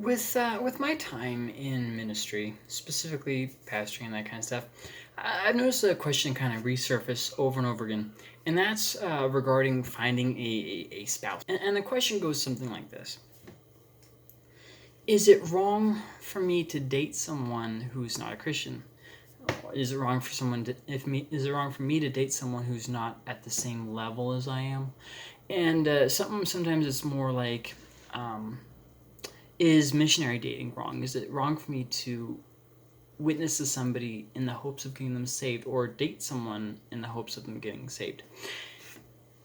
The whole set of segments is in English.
With my time in ministry, specifically pastoring and that kind of stuff, I've noticed a question kind of resurface over and over again, and that's regarding finding a spouse. And the question goes something like this: Is it wrong for me to date someone who's not a Christian? Is it wrong for someone to if me? Is it wrong for me to date someone who's not at the same level as I am? And sometimes it's more like. Is missionary dating wrong? Is it wrong for me to witness to somebody in the hopes of getting them saved, or date someone in the hopes of them getting saved?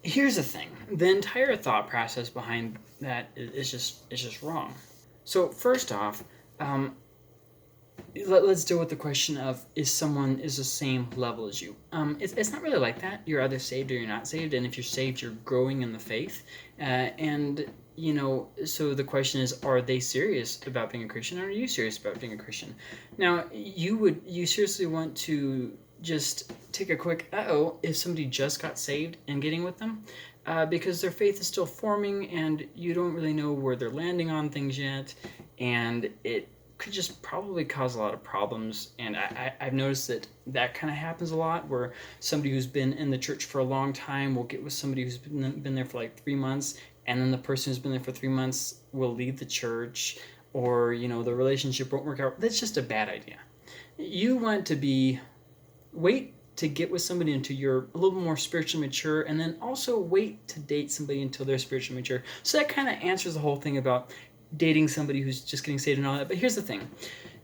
Here's the thing: the entire thought process behind that is just wrong. So first off, let's deal with the question of is someone is the same level as you. It's not really like that. You're either saved or you're not saved, and if you're saved, you're growing in the faith, and so the question is, are they serious about being a Christian, or are you serious about being a Christian? Now, you seriously want to just take a quick if somebody just got saved and getting with them, because their faith is still forming, and you don't really know where they're landing on things yet, and it could just probably cause a lot of problems. And I've noticed that kind of happens a lot, where somebody who's been in the church for a long time will get with somebody who's been there for like 3 months, and then the person who's been there for 3 months will leave the church, or the relationship won't work out. That's just a bad idea. You want to wait to get with somebody until you're a little more spiritually mature, and then also wait to date somebody until they're spiritually mature. So that kind of answers the whole thing about dating somebody who's just getting saved and all that. But here's the thing: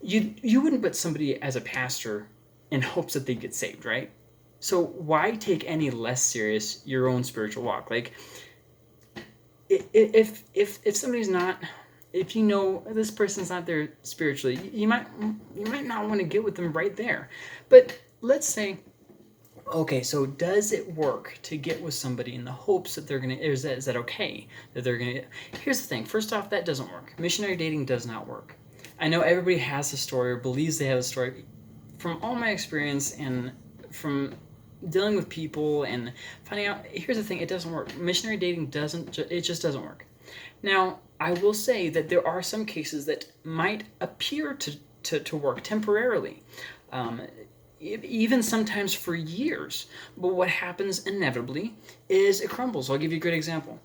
you wouldn't put somebody as a pastor in hopes that they get saved, right? So why take any less serious your own spiritual walk? Like, if somebody's not, if you know this person's not there spiritually, you might not want to get with them right there. But let's say, okay, so does it work to get with somebody in the hopes that they're gonna? Is that okay that they're gonna? Here's the thing. First off, that doesn't work. Missionary dating does not work. I know everybody has a story or believes they have a story. From all my experience and from dealing with people and finding out, here's the thing: it doesn't work. Missionary dating doesn't. It just doesn't work. Now, I will say that there are some cases that might appear to work temporarily. Even sometimes for years. But what happens inevitably is it crumbles. I'll give you a good example.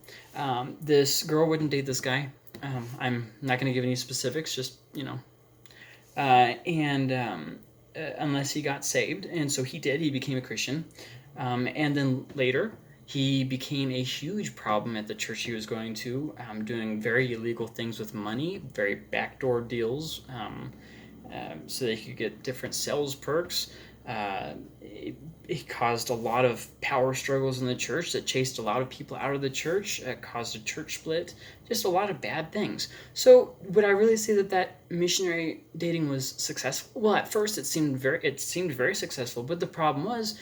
This girl wouldn't date this guy. I'm not going to give any specifics, just, unless he got saved. And so he did. He became a Christian. And then later, he became a huge problem at the church he was going to, doing very illegal things with money, very backdoor deals, so they could get different sales perks. It caused a lot of power struggles in the church that chased a lot of people out of the church. It caused a church split. Just a lot of bad things. So would I really say that missionary dating was successful? Well, at first it seemed very successful, but the problem was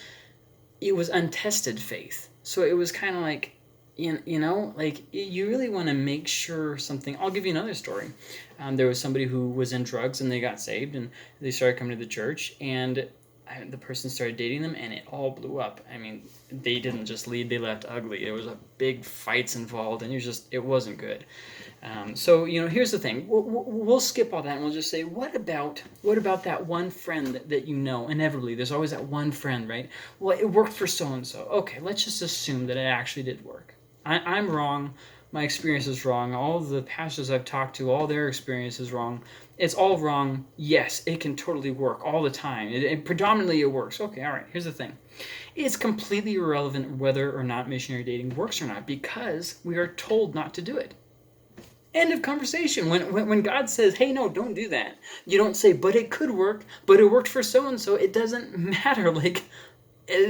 it was untested faith. So it was kind of like, like you really want to make sure something. I'll give you another story. There was somebody who was in drugs and they got saved and they started coming to the church, and the person started dating them, and it all blew up. I mean, they didn't just leave; they left ugly. There was a big fights involved, and it wasn't good. So here's the thing: we'll skip all that, and we'll just say, what about that one friend that inevitably there's always that one friend, right? Well, it worked for so and so. Okay, let's just assume that it actually did work. I'm wrong. My experience is wrong. All of the pastors I've talked to, all their experience is wrong. It's all wrong. Yes, it can totally work all the time. Predominantly it works. Okay, all right, here's the thing. It's completely irrelevant whether or not missionary dating works or not, because we are told not to do it. End of conversation. When God says, hey, no, don't do that, you don't say, but it could work, but it worked for so-and-so. It doesn't matter.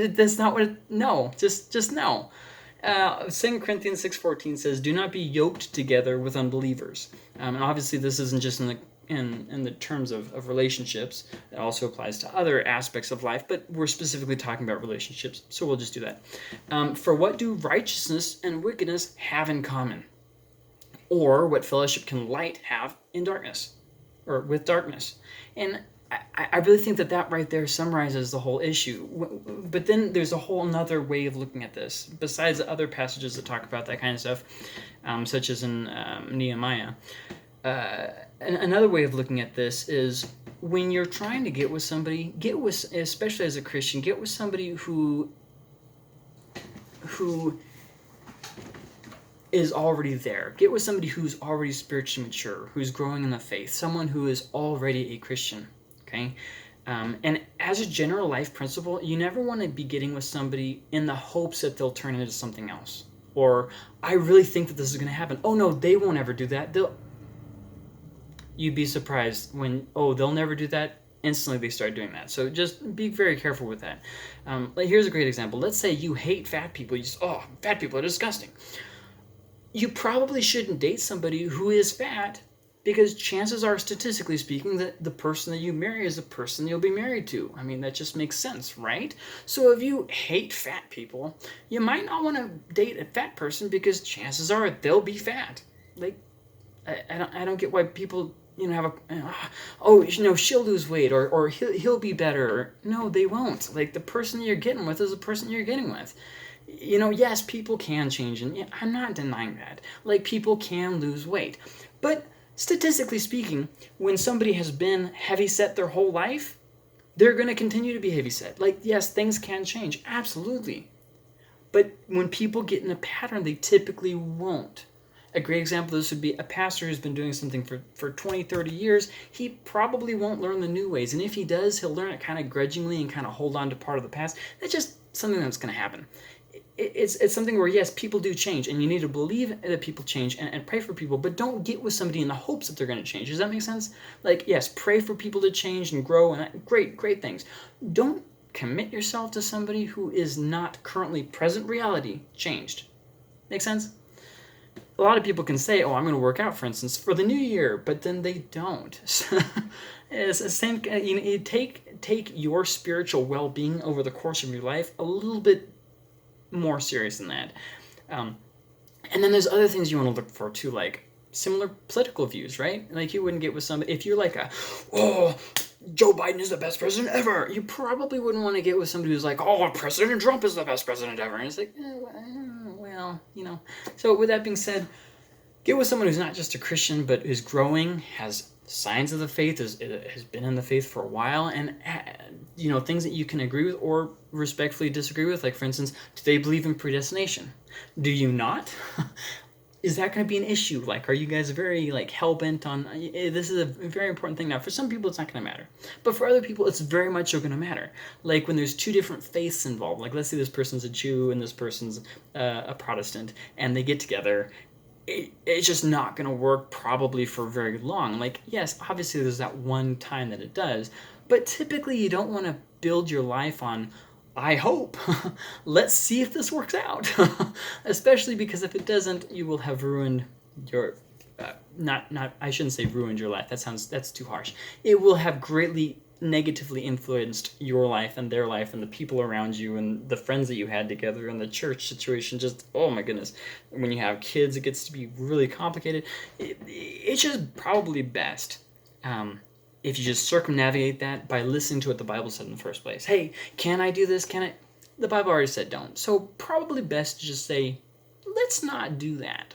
That's not what no, just no. 2 Corinthians 6:14 says, "Do not be yoked together with unbelievers." And obviously, this isn't just in the terms of relationships. It also applies to other aspects of life, but we're specifically talking about relationships, so we'll just do that. For what do righteousness and wickedness have in common? Or what fellowship can light have in darkness, or with darkness? And I really think that right there summarizes the whole issue. But then there's a whole nother way of looking at this, besides the other passages that talk about that kind of stuff, such as in Nehemiah. Another way of looking at this is when you're trying to get with somebody, especially as a Christian, get with somebody who is already there. Get with somebody who's already spiritually mature, who's growing in the faith, someone who is already a Christian. Okay. And as a general life principle, you never want to be getting with somebody in the hopes that they'll turn into something else. Or, I really think that this is going to happen. Oh no, they won't ever do that. You'd be surprised when, they'll never do that. Instantly they start doing that. So just be very careful with that. Here's a great example. Let's say you hate fat people. Fat people are disgusting. You probably shouldn't date somebody who is fat, because chances are, statistically speaking, that the person that you marry is the person you'll be married to. I mean, that just makes sense, right? So if you hate fat people, you might not want to date a fat person, because chances are they'll be fat. Like, I don't get why people, have she'll lose weight, or he'll be better. No, they won't. Like, the person you're getting with is the person you're getting with. Yes, people can change, and I'm not denying that. Like, people can lose weight. But statistically speaking, when somebody has been heavy-set their whole life, they're going to continue to be heavy-set. Like, yes, things can change, absolutely. But when people get in a pattern, they typically won't. A great example of this would be a pastor who's been doing something for 20, 30 years. He probably won't learn the new ways. And if he does, he'll learn it kind of grudgingly and kind of hold on to part of the past. That's just something that's going to happen. It's something where, yes, people do change, and you need to believe that people change and pray for people, but don't get with somebody in the hopes that they're going to change. Does that make sense? Like, yes, pray for people to change and grow, and great things. Don't commit yourself to somebody who is not currently present reality changed. Make sense? A lot of people can say, I'm going to work out, for instance, for the new year, but then they don't. It's the same. You take your spiritual well-being over the course of your life a little bit more serious than that. And then there's other things you want to look for too, like similar political views, right? Like, you wouldn't get with somebody if you're like Joe Biden is the best president ever. You probably wouldn't want to get with somebody who's like, President Trump is the best president ever. And it's like, So with that being said, get with someone who's not just a Christian, but is growing, has signs of the faith, has been in the faith for a while, and things that you can agree with or respectfully disagree with. Like, for instance, do they believe in predestination? Do you not? Is that going to be an issue? Like, are you guys very hell-bent on this is a very important thing? Now, for some people it's not going to matter, but for other people it's very much so going to matter. Like, when there's two different faiths involved, like let's say this person's a Jew and this person's a Protestant, and they get together, it's just not going to work probably for very long. Like, yes, obviously there's that one time that it does, but typically you don't want to build your life on, I hope, let's see if this works out. Especially because if it doesn't, you will have ruined your, I shouldn't say ruined your life, that's too harsh. It will have greatly negatively influenced your life and their life and the people around you and the friends that you had together and the church situation. Just, oh my goodness, when you have kids, it gets to be really complicated. It's just probably best if you just circumnavigate that by listening to what the Bible said in the first place. Hey, can I do this? The Bible already said don't. So probably best to just say, let's not do that.